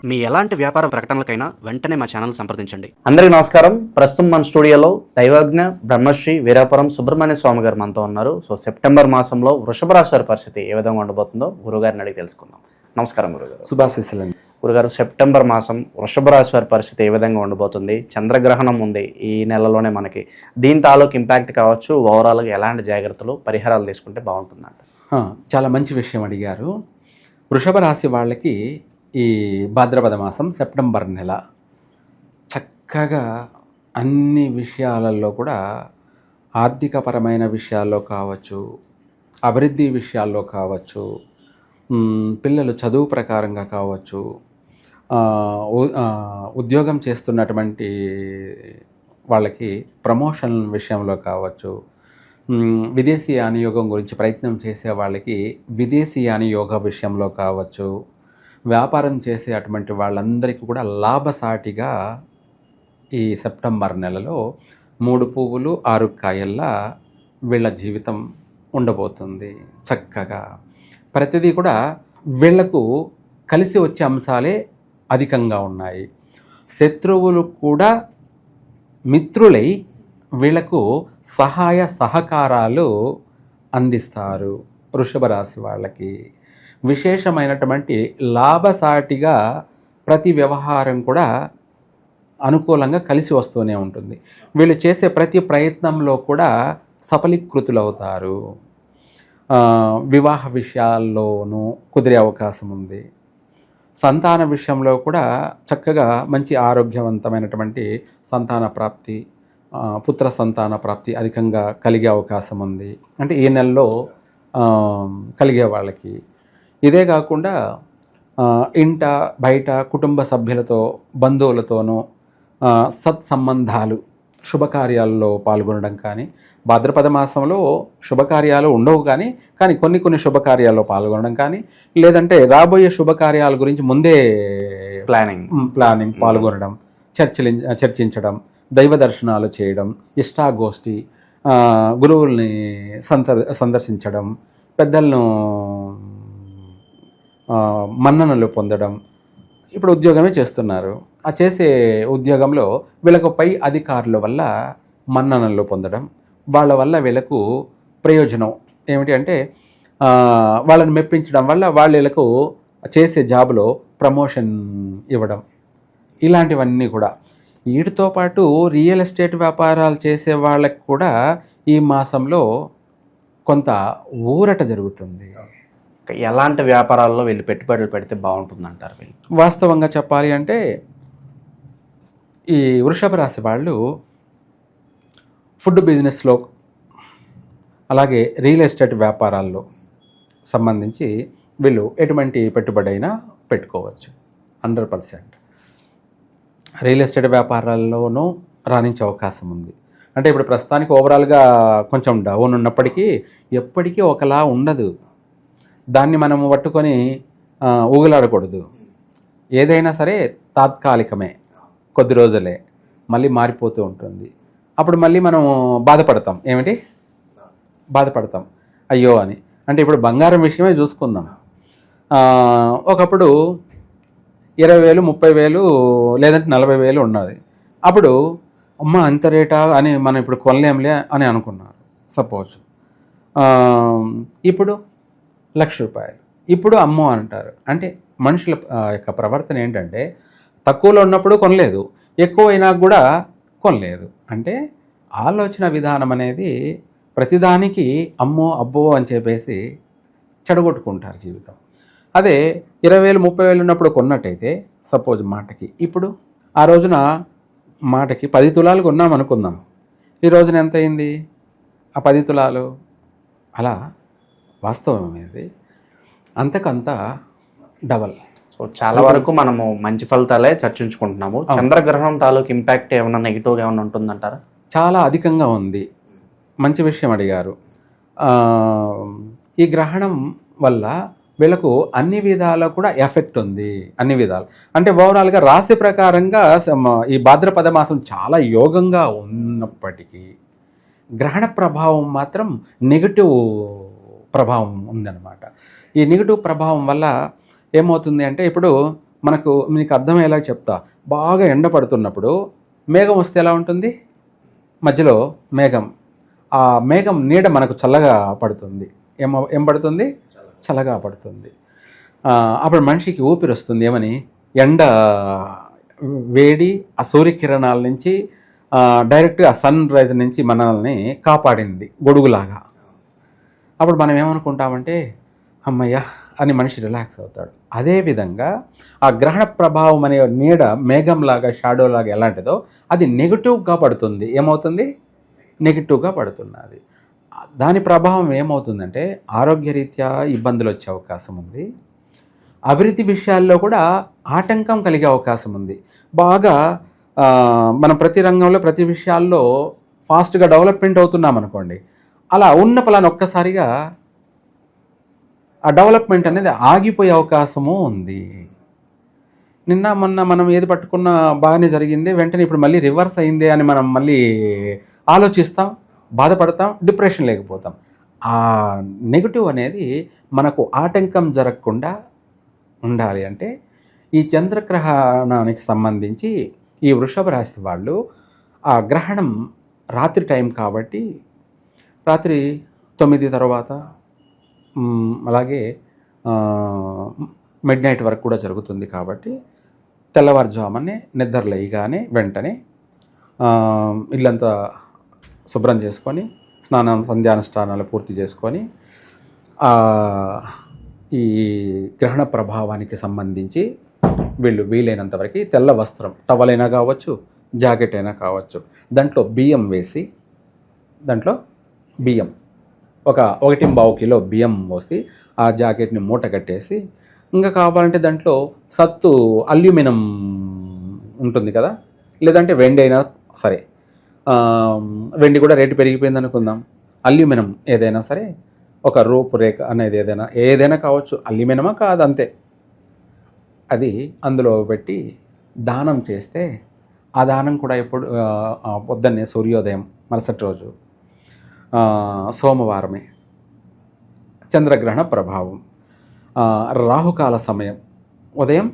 మీ ఎలాంటి వ్యాపార ప్రకటనలకైనా వెంటనే మా ఛానల్ సంప్రదించండి. అందరికీ నమస్కారం. ప్రస్తుతం మన స్టూడియోలో దైవజ్ఞ బ్రహ్మశ్రీ వీరాపురం సుబ్రహ్మణ్య స్వామి గారు మనతో ఉన్నారు. సో సెప్టెంబర్ మాసంలో వృషభ రాశి వారి పరిస్థితి ఏ విధంగా ఉండబోతుందో గురుగారిని అడిగి తెలుసుకుందాం. నమస్కారం గురుగారు. శుభాశీస్సులండి. గురుగారు, సెప్టెంబర్ మాసం వృషభ రాశి వారి పరిస్థితి ఏ విధంగా ఉండబోతుంది? చంద్రగ్రహణం ఉంది ఈ నెలలోనే మనకి. దీని తాలూకు ఇంపాక్ట్ కావచ్చు, ఓవరాల్గా ఎలాంటి జాగ్రత్తలు పరిహారాలు తీసుకుంటే బాగుంటుందంట? చాలా మంచి విషయం అడిగారు. వృషభ రాశి వాళ్ళకి ఈ భాద్రపద మాసం సెప్టెంబర్ నెల చక్కగా అన్ని విషయాలలో కూడా ఆర్థికపరమైన విషయాల్లో కావచ్చు, అభివృద్ధి విషయాల్లో కావచ్చు, పిల్లలు చదువు ప్రకారంగా కావచ్చు, ఉద్యోగం చేస్తున్నటువంటి వాళ్ళకి ప్రమోషన్ విషయంలో కావచ్చు, విదేశీ యానయోగం గురించి ప్రయత్నం చేసే వాళ్ళకి విదేశీ యానయోగ విషయంలో కావచ్చు, వ్యాపారం చేసే అటువంటి వాళ్ళందరికీ కూడా లాభసాటిగా ఈ సెప్టెంబర్ నెలలో 3 పువ్వులు 6 కాయల్లా వీళ్ళ జీవితం ఉండబోతుంది. చక్కగా ప్రతిదీ కూడా వీళ్లకు కలిసి వచ్చే అంశాలే అధికంగా ఉన్నాయి. శత్రువులు కూడా మిత్రులై వీళ్లకు సహాయ సహకారాలు అందిస్తారు. వృషభ రాశి వాళ్ళకి విశేషమైనటువంటి లాభసాటిగా ప్రతి వ్యవహారం కూడా అనుకూలంగా కలిసి వస్తూనే ఉంటుంది. వీళ్ళు చేసే ప్రతి ప్రయత్నంలో కూడా సఫలీకృతులవుతారు. వివాహ విషయాల్లోనూ కుదిరే అవకాశం ఉంది. సంతాన విషయంలో కూడా చక్కగా మంచి ఆరోగ్యవంతమైనటువంటి సంతాన ప్రాప్తి, పుత్ర సంతాన ప్రాప్తి అధికంగా కలిగే అవకాశం ఉంది. అంటే ఈ నెలలో కలిగే వాళ్ళకి. ఇదే కాకుండా ఇంట బయట కుటుంబ సభ్యులతో బంధువులతోనూ సత్సంబంధాలు, శుభకార్యాల్లో పాల్గొనడం కానీ, భాద్రపద మాసంలో శుభకార్యాలు ఉండవు కానీ కొన్ని శుభకార్యాల్లో పాల్గొనడం కానీ, లేదంటే రాబోయే శుభకార్యాల గురించి ముందే ప్లానింగ్ పాల్గొనడం, చర్చించడం, దైవ దర్శనాలు చేయడం, ఇష్టాగోష్ఠి, గురువుల్ని సందర్శించడం, పెద్దలను మన్ననలు పొందడం. ఇప్పుడు ఉద్యోగమే చేస్తున్నారు. ఆ చేసే ఉద్యోగంలో వీళ్ళకు పై అధికారుల వల్ల మన్ననలు పొందడం, వాళ్ళ వల్ల వీళ్ళకు ప్రయోజనం ఏమిటి అంటే వాళ్ళని మెప్పించడం వల్ల వీళ్ళకు చేసే జాబ్లో ప్రమోషన్ ఇవ్వడం, ఇలాంటివన్నీ కూడా. వీటితో పాటు రియల్ ఎస్టేట్ వ్యాపారాలు చేసే వాళ్ళకి కూడా ఈ మాసంలో కొంత ఊరట జరుగుతుంది. ఎలాంటి వ్యాపారాల్లో వీళ్ళు పెట్టుబడులు పెడితే బాగుంటుందంటారు? వీళ్ళు వాస్తవంగా చెప్పాలి అంటే ఈ వృషభ రాశి వాళ్ళు ఫుడ్ బిజినెస్లో, అలాగే రియల్ ఎస్టేట్ వ్యాపారాల్లో సంబంధించి వీళ్ళు ఎటువంటి పెట్టుబడి అయినా పెట్టుకోవచ్చు. 100% రియల్ ఎస్టేట్ వ్యాపారాల్లోనూ రాణించే అవకాశం ఉంది. అంటే ఇప్పుడు ప్రస్తుతానికి ఓవరాల్గా కొంచెం డౌన్ ఉన్నప్పటికీ ఎప్పటికీ ఒకలా ఉండదు. దాన్ని మనము పట్టుకొని ఊగులాడకూడదు. ఏదైనా సరే తాత్కాలికమే, కొద్ది రోజులే, మళ్ళీ మారిపోతూ ఉంటుంది. అప్పుడు మళ్ళీ మనం బాధపడతాం. బాధపడతాం అయ్యో అని. అంటే ఇప్పుడు బంగారం విషయమే చూసుకుందాం. ఒకప్పుడు 20,000, 30,000 లేదంటే 40,000 ఉన్నది. అప్పుడు అమ్మ అంత రేటా అని మనం ఇప్పుడు కొనలేంలే అని అనుకున్నారు సపోజ్. ఇప్పుడు ₹1,00,000. ఇప్పుడు అమ్మో అంటారు. అంటే మనుషుల యొక్క ప్రవర్తన ఏంటంటే తక్కువలో ఉన్నప్పుడు కొనలేదు, ఎక్కువైనా కూడా కొనలేదు. అంటే ఆలోచన విధానం అనేది ప్రతిదానికి అమ్మో అబ్బో అని చెప్పేసి చెడగొట్టుకుంటారు జీవితం. అదే 20,000, 30,000 ఉన్నప్పుడు కొన్నట్టయితే సపోజ్ మాటకి, ఇప్పుడు ఆ రోజున మాటకి 10 తులాలు కొన్నాం అనుకుందాం. ఈ రోజున ఎంత అయింది ఆ 10 తులాలు? అలా వాస్తవం అనేది అంతకంతా డబల్. సో చాలా వరకు మనము మంచి ఫలితాలే చర్చించుకుంటున్నాము. చంద్రగ్రహణం తాలూకు ఇంపాక్ట్ ఏమైనా నెగిటివ్గా ఏమైనా ఉంటుందంటారా? చాలా అధికంగా ఉంది. మంచి విషయం అడిగారు. ఈ గ్రహణం వల్ల వీళ్ళకు అన్ని విధాలా కూడా ఎఫెక్ట్ ఉంది. అన్ని విధాలు అంటే ఓవరాల్గా రాశి ప్రకారంగా ఈ భాద్రపద మాసం చాలా యోగంగా ఉన్నప్పటికీ గ్రహణ ప్రభావం మాత్రం నెగటివ్ ప్రభావం ఉందన్నమాట. ఈ నెగటివ్ ప్రభావం వల్ల ఏమవుతుంది అంటే ఇప్పుడు మీకు అర్థమయ్యేలా చెప్తా. బాగా ఎండ పడుతున్నప్పుడు మేఘం వస్తే ఎలా ఉంటుంది? మధ్యలో మేఘం, ఆ మేఘం నీడ మనకు చల్లగా పడుతుంది. ఏం పడుతుంది? చల్లగా పడుతుంది. అప్పుడు మనిషికి ఊపిరి వస్తుంది. ఏమని? ఎండ వేడి ఆ సూర్యకిరణాల నుంచి డైరెక్ట్గా సన్ రైజ్ నుంచి మనల్ని కాపాడింది గొడుగులాగా. అప్పుడు మనం ఏమనుకుంటామంటే అమ్మయ్య అని మనిషి రిలాక్స్ అవుతాడు. అదేవిధంగా ఆ గ్రహణ ప్రభావం అనే నీడ మేఘంలాగా షాడోలాగా ఎలాంటిదో అది నెగిటివ్గా పడుతుంది. ఏమవుతుంది? నెగిటివ్గా పడుతున్నది. దాని ప్రభావం ఏమవుతుందంటే ఆరోగ్యరీత్యా ఇబ్బందులు వచ్చే అవకాశం ఉంది. అభివృద్ధి విషయాల్లో కూడా ఆటంకం కలిగే అవకాశం ఉంది. బాగా మనం ప్రతి రంగంలో ప్రతి విషయాల్లో ఫాస్ట్గా డెవలప్మెంట్ అవుతున్నాం అనుకోండి, అలా ఉన్న పలానా ఒక్కసారిగా ఆ డెవలప్మెంట్ అనేది ఆగిపోయే అవకాశము ఉంది. నిన్న మొన్న మనం ఏది పట్టుకున్నా బాగానే జరిగింది, వెంటనే ఇప్పుడు మళ్ళీ రివర్స్ అయిందే అని మనం మళ్ళీ ఆలోచిస్తాం, బాధపడతాం, డిప్రెషన్ లేకపోతాం. ఆ నెగిటివ్ అనేది మనకు ఆటంకం జరగకుండా ఉండాలి అంటే ఈ చంద్రగ్రహణానికి సంబంధించి ఈ వృషభ రాశి వాళ్ళు ఆ గ్రహణం రాత్రి టైం కాబట్టి రాత్రి 9 తర్వాత అలాగే మిడ్ నైట్ వరకు కూడా జరుగుతుంది కాబట్టి తెల్లవారుజామునే నిద్ర లేయగానే వెంటనే ఇల్లంతా శుభ్రం చేసుకొని సంధ్యానుష్ఠానాలు పూర్తి చేసుకొని ఈ గ్రహణ ప్రభావానికి సంబంధించి వీళ్ళు వీలైనంత వరకు తెల్ల వస్త్రం, టవలైనా కావచ్చు, జాకెట్ అయినా కావచ్చు, దాంట్లో బియ్యం వేసి, దాంట్లో బియ్యం 1.25 కిలో బియ్యం పోసి ఆ జాకెట్ని మూట కట్టేసి, ఇంకా కావాలంటే దాంట్లో సత్తు అల్యూమినియం ఉంటుంది కదా, లేదంటే వెండి అయినా సరే, వెండి కూడా రేటు పెరిగిపోయింది అనుకుందాం, అల్యూమినియం ఏదైనా సరే, ఒక రూపురేఖ అనేది ఏదైనా కావచ్చు, అల్యూమినియమా కాదు అంతే, అది అందులో పెట్టి దానం చేస్తే ఆ దానం కూడా ఎప్పుడు పొద్దున్నే సూర్యోదయం మరుసటి రోజు సోమవారమే, చంద్రగ్రహణ ప్రభావం, రాహుకాల సమయం ఉదయం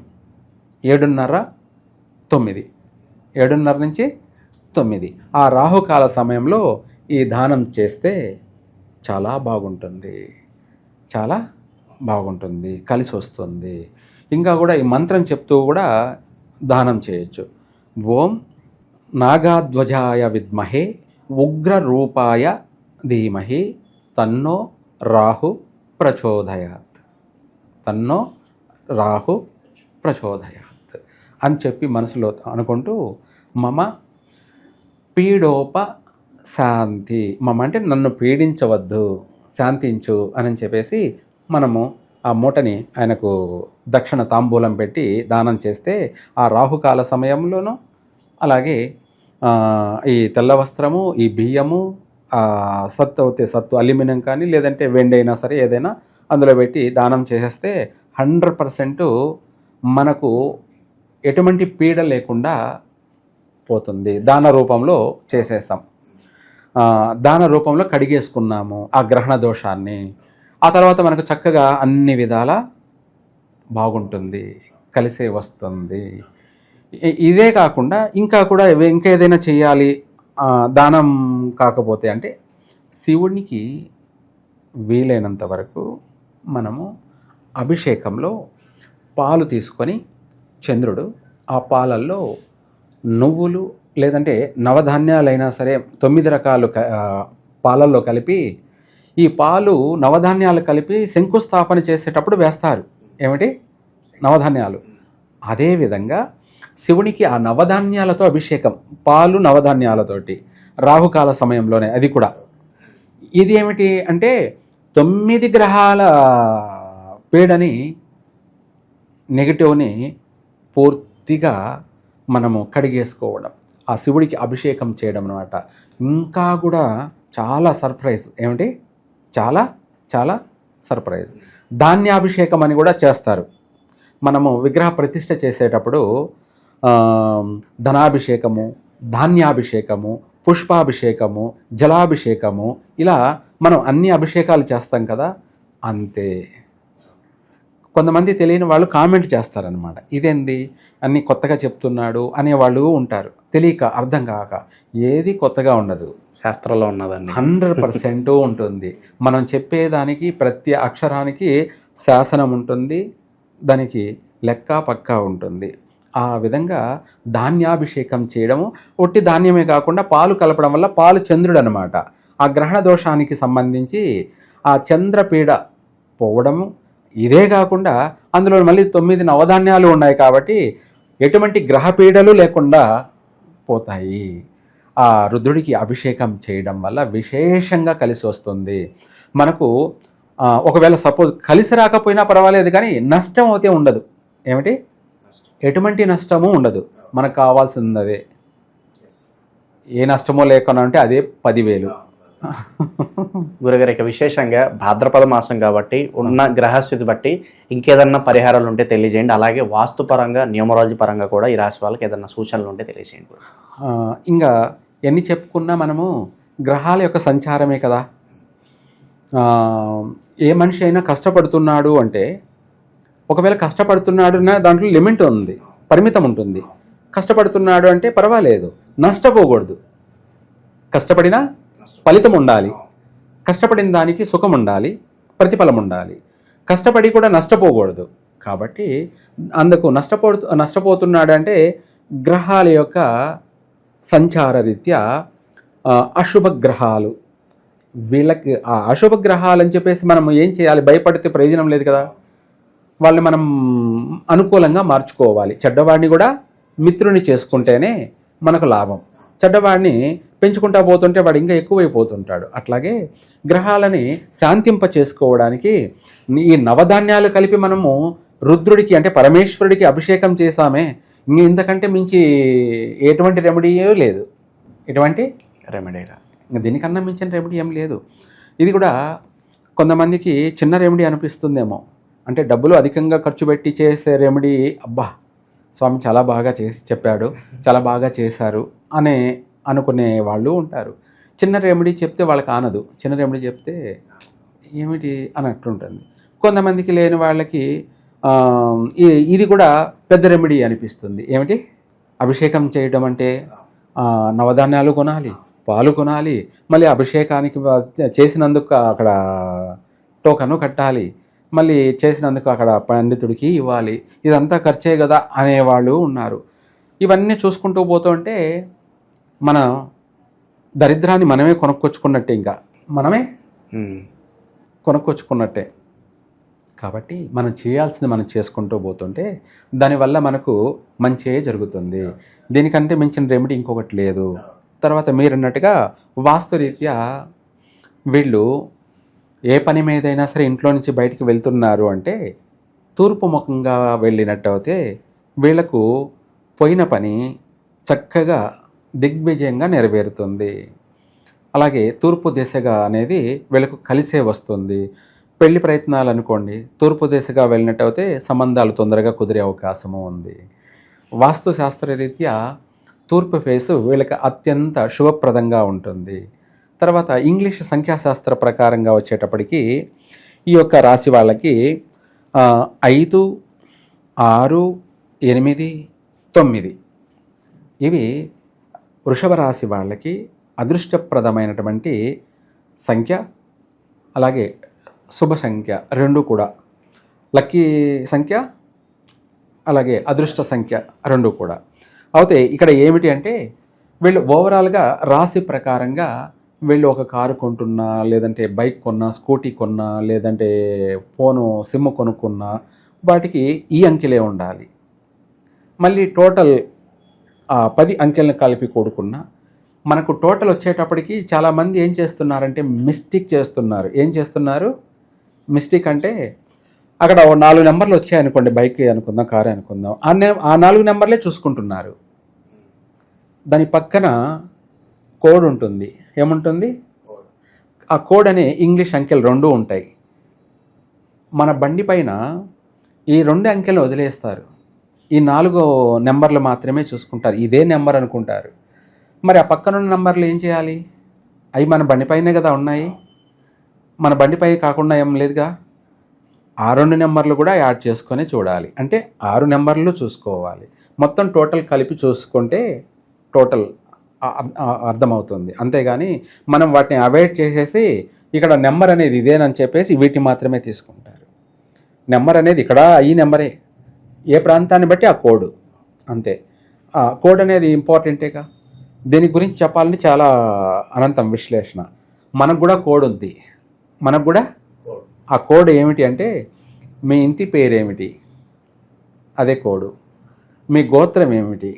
7:30 నుంచి 9. ఆ రాహుకాల సమయంలో ఈ దానం చేస్తే చాలా బాగుంటుంది, చాలా బాగుంటుంది, కలిసి వస్తుంది. ఇంకా కూడా ఈ మంత్రం చెప్తూ కూడా దానం చేయొచ్చు. ఓం నాగాధ్వజాయ విద్మహే ఉగ్రరూపాయ ధీమహి తన్నో రాహు ప్రచోదయాత్, తన్నో రాహు ప్రచోదయాత్ అని చెప్పి మనసులో అనుకుంటూ మమ పీడోప శాంతి, మమ అంటే నన్ను పీడించవద్దు, శాంతించు అని చెప్పేసి మనము ఆ మూటని ఆయనకు దక్షిణ తాంబూలం పెట్టి దానం చేస్తే ఆ రాహుకాల సమయంలోనూ అలాగే ఈ తెల్ల వస్త్రము, ఈ బియ్యము, సత్తు అవుతే సత్తు అల్యూమినియం కానీ లేదంటే వెండి అయినా సరే ఏదైనా అందులో పెట్టి దానం చేసేస్తే 100% మనకు ఎటువంటి పీడ లేకుండా పోతుంది. దాన రూపంలో చేసేసాం, దాన రూపంలో కడిగేసుకున్నాము ఆ గ్రహణ దోషాన్ని. ఆ తర్వాత మనకు చక్కగా అన్ని విధాల బాగుంటుంది, కలిసే వస్తుంది. ఇదే కాకుండా ఇంకా కూడా ఇంకా ఏదైనా చేయాలి దానం కాకపోతే అంటే శివునికి వీలైనంత వరకు మనము అభిషేకంలో పాలు తీసుకొని చంద్రుడు ఆ పాలల్లో నువ్వులు లేదంటే నవధాన్యాలైనా సరే 9 రకాలు పాలల్లో కలిపి, ఈ పాలు నవధాన్యాలు కలిపి శంకుస్థాపన చేసేటప్పుడు వేస్తారు. ఏమిటి? నవధాన్యాలు. అదేవిధంగా శివునికి ఆ నవధాన్యాలతో అభిషేకం, పాలు నవధాన్యాలతోటి రాహుకాల సమయంలోనే. అది కూడా ఇది ఏమిటి అంటే 9 గ్రహాల పీడని, నెగిటివ్ని పూర్తిగా మనము కడిగేసుకోవడం, ఆ శివుడికి అభిషేకం చేయడం అన్నమాట. ఇంకా కూడా చాలా సర్ప్రైజ్, ఏమిటి? చాలా చాలా సర్ప్రైజ్. ధాన్యాభిషేకం అని కూడా చేస్తారు. మనము విగ్రహ ప్రతిష్ఠ చేసేటప్పుడు ధనాభిషేకము, ధాన్యాభిషేకము, పుష్పాభిషేకము, జలాభిషేకము, ఇలా మనం అన్ని అభిషేకాలు చేస్తాం కదా. అంతే, కొంతమంది తెలియని వాళ్ళు కామెంట్ చేస్తారనమాట, ఇదేంది అన్నీ కొత్తగా చెప్తున్నాడు అనేవాళ్ళు ఉంటారు. తెలియక, అర్థం కాక. ఏది కొత్తగా ఉండదు, శాస్త్రంలో ఉన్నదండి. 100% ఉంటుంది. మనం చెప్పేదానికి ప్రతి అక్షరానికి శాసనం ఉంటుంది, దానికి లెక్క పక్కా ఉంటుంది. ఆ విధంగా ధాన్యాభిషేకం చేయడము, ఒట్టి ధాన్యమే కాకుండా పాలు కలపడం వల్ల పాలు చంద్రుడు అనమాట. ఆ గ్రహణ దోషానికి సంబంధించి ఆ చంద్రపీడ పోవడము. ఇదే కాకుండా అందులో మళ్ళీ 9 నవధాన్యాలు ఉన్నాయి కాబట్టి ఎటువంటి గ్రహపీడలు లేకుండా పోతాయి. ఆ రుద్రుడికి అభిషేకం చేయడం వల్ల విశేషంగా కలిసి వస్తుంది మనకు. ఒకవేళ సపోజ్ కలిసి రాకపోయినా పర్వాలేదు, కానీ నష్టం అయితే ఉండదు. ఏమిటి? ఎటువంటి నష్టము ఉండదు. మనకు కావాల్సింది అదే. ఏ నష్టమో లేకుండా అంటే అదే 10,000. గురుగారు, ఇక విశేషంగా భాద్రపద మాసం కాబట్టి ఉన్న గ్రహస్థితి బట్టి ఇంకేదన్నా పరిహారాలు ఉంటే తెలియజేయండి. అలాగే వాస్తుపరంగా, న్యూమరాలజీ పరంగా కూడా ఈ రాశి వాళ్ళకి ఏదన్నా సూచనలు ఉంటే తెలియజేయండి. ఇంకా ఎన్ని చెప్పుకున్నా మనము గ్రహాల యొక్క సంచారమే కదా. ఏ మనిషి అయినా కష్టపడుతున్నాడు అంటే, ఒకవేళ కష్టపడుతున్నాడు దాంట్లో లిమిట్ ఉంది, పరిమితం ఉంటుంది. కష్టపడుతున్నాడు అంటే పర్వాలేదు, నష్టపోకూడదు. కష్టపడినా ఫలితం ఉండాలి, కష్టపడిన దానికి సుఖం ఉండాలి, ప్రతిఫలం ఉండాలి. కష్టపడి కూడా నష్టపోకూడదు. కాబట్టి అందుకు నష్టపోతున్నాడు అంటే గ్రహాల యొక్క సంచార రీత్యా అశుభ గ్రహాలు. వీళ్ళకి ఆ అశుభ గ్రహాలు అని చెప్పేసి మనం ఏం చేయాలి? భయపడితే ప్రయోజనం లేదు కదా. వాళ్ళని మనం అనుకూలంగా మార్చుకోవాలి. చెడ్డవాడిని కూడా మిత్రుని చేసుకుంటేనే మనకు లాభం. చెడ్డవాడిని పెంచుకుంటా పోతుంటే వాడు ఇంకా ఎక్కువైపోతుంటాడు. అట్లాగే గ్రహాలని శాంతింప చేసుకోవడానికి ఈ నవధాన్యాలు కలిపి మనము రుద్రుడికి అంటే పరమేశ్వరుడికి అభిషేకం చేశామే, ఇంతకంటే మించి ఎటువంటి రెమెడీయో లేదు. ఎటువంటి రెమెడీ దీనికన్నా మించిన రెమెడీ ఏం లేదు. ఇది కూడా కొంతమందికి చిన్న రెమెడీ అనిపిస్తుందేమో. అంటే డబ్బులు అధికంగా ఖర్చు పెట్టి చేసే రెమెడీ, అబ్బా స్వామి చాలా బాగా చేసి చెప్పాడు, చాలా బాగా చేశారు అనే అనుకునే వాళ్ళు ఉంటారు. చిన్న రెమెడీ చెప్తే వాళ్ళకి ఆనదు, చిన్న రెమెడీ చెప్తే ఏమిటి అన్నట్టు ఉంటుంది. కొంతమందికి లేని వాళ్ళకి ఇది కూడా పెద్ద రెమెడీ అనిపిస్తుంది. ఏమిటి? అభిషేకం చేయడం అంటే నవధాన్యాలు కొనాలి, పాలు కొనాలి, మళ్ళీ అభిషేకానికి చేసినందుకు అక్కడ టోకను కట్టాలి, మళ్ళీ చేసినందుకు అక్కడ పండితుడికి ఇవ్వాలి, ఇదంతా ఖర్చే కదా అనేవాళ్ళు ఉన్నారు. ఇవన్నీ చూసుకుంటూ పోతుంటే మన దరిద్రాన్ని మనమే కొనుక్కొచ్చుకున్నట్టే, ఇంకా మనమే కొనుక్కొచ్చుకున్నట్టే. కాబట్టి మనం చేయాల్సింది మనం చేసుకుంటూ పోతుంటే దానివల్ల మనకు మంచే జరుగుతుంది. దీనికంటే మించిన రెమెడీ ఇంకొకటి లేదు. తర్వాత మీరన్నట్టుగా వాస్తురీత్యా వీళ్ళు ఏ పని మీదైనా సరే ఇంట్లో నుంచి బయటికి వెళ్తున్నారు అంటే తూర్పు ముఖంగా వెళ్ళినట్టు అయితే వీళ్లకు పోయిన పని చక్కగా దిగ్విజయంగా నెరవేరుతుంది. అలాగే తూర్పు దిశగా అనేది వీళ్ళకు కలిసే వస్తుంది. పెళ్లి ప్రయత్నాలు అనుకోండి, తూర్పు దిశగా వెళ్ళినట్టు అయితే సంబంధాలు తొందరగా కుదిరే అవకాశము ఉంది. వాస్తు శాస్త్రరీత్యా తూర్పు ఫేసు వీళ్ళకి అత్యంత శుభప్రదంగా ఉంటుంది. తర్వాత ఇంగ్లీష్ సంఖ్యాశాస్త్ర ప్రకారంగా వచ్చేటప్పటికి ఈ యొక్క రాశి వాళ్ళకి 5, 6, 8, 9 ఇవి వృషభ రాశి వాళ్ళకి అదృష్టప్రదమైనటువంటి సంఖ్య. అలాగే శుభ సంఖ్య, రెండు కూడా లక్కీ సంఖ్య, అలాగే అదృష్ట సంఖ్య రెండు కూడా. అయితే ఇక్కడ ఏమిటి అంటే వీళ్ళు ఓవరాల్గా రాశి ప్రకారంగా వీళ్ళు ఒక కారు కొంటున్నా, లేదంటే బైక్ కొన్నా, స్కూటీ కొన్నా, లేదంటే ఫోను సిమ్ కొనుక్కున్నా వాటికి ఈ అంకెలే ఉండాలి. మళ్ళీ టోటల్ 10 అంకెలను కలిపి కూడుకున్నా మనకు టోటల్ వచ్చేటప్పటికి చాలామంది ఏం చేస్తున్నారంటే మిస్టేక్ చేస్తున్నారు. ఏం చేస్తున్నారు? మిస్టేక్ అంటే అక్కడ 4 నెంబర్లు వచ్చాయనుకోండి, బైక్ అనుకుందాం, కారు అనుకుందాం, ఆ 4 నెంబర్లే చూసుకుంటున్నారు. దాని పక్కన కోడ్ ఉంటుంది. ఏముంటుంది? ఆ కోడ్ అనే ఇంగ్లీష్ అంకెలు 2 ఉంటాయి. మన బండి పైన ఈ 2 అంకెలు వదిలేస్తారు, ఈ 4 నెంబర్లు మాత్రమే చూసుకుంటారు, ఇదే నెంబర్ అనుకుంటారు. మరి ఆ పక్కన ఉన్న నెంబర్లు ఏం చేయాలి? అవి మన బండి పైనే కదా ఉన్నాయి, మన బండిపై కాకుండా ఏం లేదుగా. ఆ 2 నెంబర్లు కూడా యాడ్ చేసుకొని చూడాలి. అంటే 6 నెంబర్లు చూసుకోవాలి. మొత్తం టోటల్ కలిపి చూసుకుంటే టోటల్ అర్థమవుతుంది. అంతేగాని మనం వాటిని అవాయిడ్ చేసేసి ఇక్కడ నెంబర్ అనేది ఇదేనని చెప్పేసి వీటిని మాత్రమే తీసుకుంటారు. నెంబర్ అనేది ఇక్కడ ఈ నెంబరే, ఏ ప్రాంతాన్ని బట్టి ఆ కోడ్ అంతే. ఆ కోడ్ అనేది ఇంపార్టెంటేగా. దీని గురించి చెప్పాలని చాలా అనంతం విశ్లేషణ. మనకు కూడా కోడ్ ఉంది. మనకు కూడా ఆ కోడ్ ఏమిటి అంటే మీ ఇంటి పేరేమిటి, అదే కోడు. మీ గోత్రం ఏమిటి,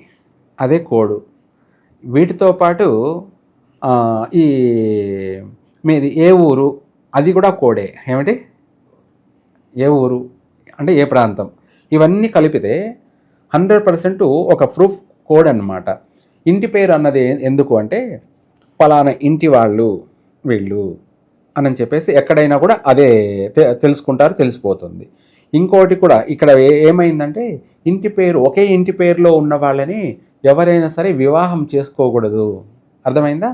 అదే కోడు. వీటితో పాటు ఈ మీది ఏ ఊరు, అది కూడా కోడే. ఏమిటి, ఏ ఊరు అంటే ఏ ప్రాంతం. ఇవన్నీ కలిపితే 100% ఒక ప్రూఫ్ కోడ్ అన్నమాట. ఇంటి పేరు అన్నది ఎందుకు అంటే పలానా ఇంటి వాళ్ళు వీళ్ళు అని చెప్పేసి ఎక్కడైనా కూడా అదే తెలుసుకుంటారు, తెలిసిపోతుంది. ఇంకోటి కూడా ఇక్కడ ఏమైందంటే ఇంటి పేరు, ఒకే ఇంటి పేరులో ఉన్న వాళ్ళని ఎవరైనా సరే వివాహం చేసుకోకూడదు. అర్థమైందా?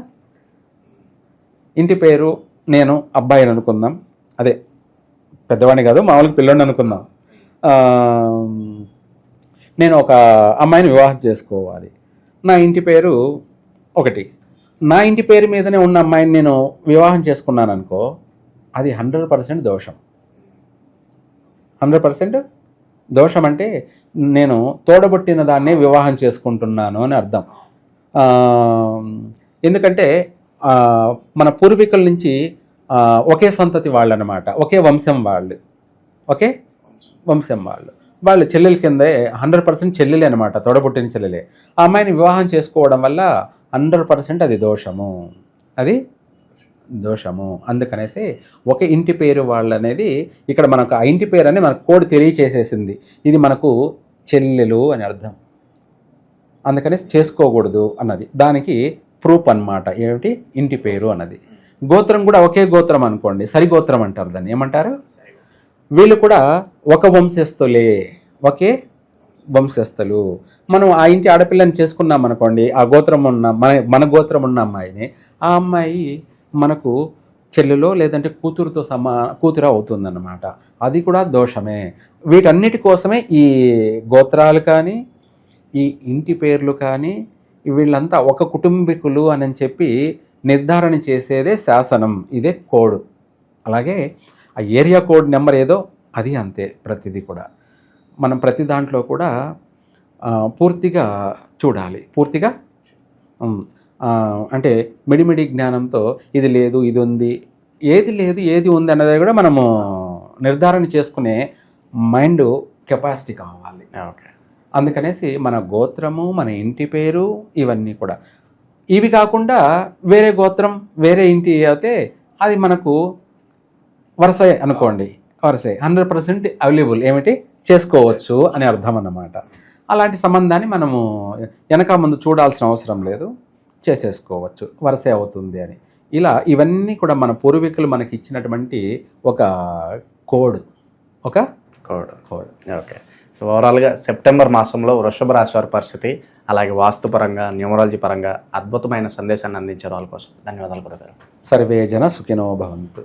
ఇంటి పేరు నేను అబ్బాయిని అనుకుందాం, అదే పెద్దవాడిని కాదు, మామూలుగా పిల్లోడిని అనుకుందాం. నేను ఒక అమ్మాయిని వివాహం చేసుకోవాలి. నా ఇంటి పేరు ఒకటి. నా ఇంటి పేరు మీదనే ఉన్న అమ్మాయిని నేను వివాహం చేసుకున్నాను అనుకో, అది 100% దోషం. 100% దోషం అంటే నేను తోడబుట్టిన దాన్నే వివాహం చేసుకుంటున్నాను అని అర్థం. ఎందుకంటే మన పూర్వీకుల నుంచి ఒకే సంతతి వాళ్ళు అనమాట, ఒకే వంశం వాళ్ళు, ఒకే వంశం వాళ్ళు చెల్లెల కిందే 100% చెల్లెలే అనమాట, తోడబుట్టిన చెల్లెలే. ఆ అమ్మాయిని వివాహం చేసుకోవడం వల్ల 100% అది దోషము, అది దోషము. అందుకనేసి ఒక ఇంటి పేరు వాళ్ళు అనేది ఇక్కడ మనకు ఆ ఇంటి పేరు అనేది మనకు కోడ్ తెలియచేసేసింది, ఇది మనకు చెల్లెలు అని అర్థం. అందుకనేసి చేసుకోకూడదు అన్నది దానికి ప్రూఫ్ అన్నమాట. ఏమిటి, ఇంటి పేరు అన్నది. గోత్రం కూడా ఒకే గోత్రం అనుకోండి, సరిగోత్రం అంటారు దాన్ని. ఏమంటారు? వీళ్ళు కూడా ఒక వంశస్థులే, ఒకే వంశస్థులు. మనం ఆ ఇంటి ఆడపిల్లని చేసుకున్నాం అనుకోండి, ఆ గోత్రం ఉన్న మన గోత్రం ఉన్న అమ్మాయిని, ఆ అమ్మాయి మనకు చెల్లెలో లేదంటే కూతురు అవుతుందన్నమాట. అది కూడా దోషమే. వీటన్నిటి కోసమే ఈ గోత్రాలు కానీ ఈ ఇంటి పేర్లు కానీ వీళ్ళంతా ఒక కుటుంబీకులు అని చెప్పి నిర్ధారణ చేసేదే శాసనం, ఇదే కోడ్. అలాగే ఆ ఏరియా కోడ్ నెంబర్ ఏదో అది అంతే. ప్రతిదీ కూడా మనం ప్రతి దాంట్లో కూడా పూర్తిగా చూడాలి. పూర్తిగా అంటే మిడిమిడి జ్ఞానంతో ఇది లేదు, ఇది ఉంది, ఏది లేదు, ఏది ఉంది అన్నది కూడా మనము నిర్ధారణ చేసుకునే మైండ్ కెపాసిటీ కావాలి. ఓకే. అందుకనేసి మన గోత్రము, మన ఇంటి పేరు, ఇవన్నీ కూడా. ఇవి కాకుండా వేరే గోత్రం, వేరే ఇంటి అయితే అది మనకు వరుసే అనుకోండి, వరుసే 100% అవైలబుల్, ఏమిటి, చేసుకోవచ్చు అని అర్థం అన్నమాట. అలాంటి సంబంధాన్ని మనము వెనక ముందు చూడాల్సిన అవసరం లేదు, చేసేసుకోవచ్చు, వరుసే అవుతుంది అని. ఇలా ఇవన్నీ కూడా మన పూర్వీకులు మనకి ఇచ్చినటువంటి ఒక కోడ్, ఒక కోడ్. ఓకే. సో ఓవరాల్గా సెప్టెంబర్ మాసంలో వృషభ రాశి వారి పరిస్థితి, అలాగే వాస్తుపరంగా, న్యూమరాలజీ పరంగా అద్భుతమైన సందేశాన్ని అందించారు వాళ్ళ కోసం. ధన్యవాదాలు గురుగారు. సర్వే జన సుఖినో భవంతు.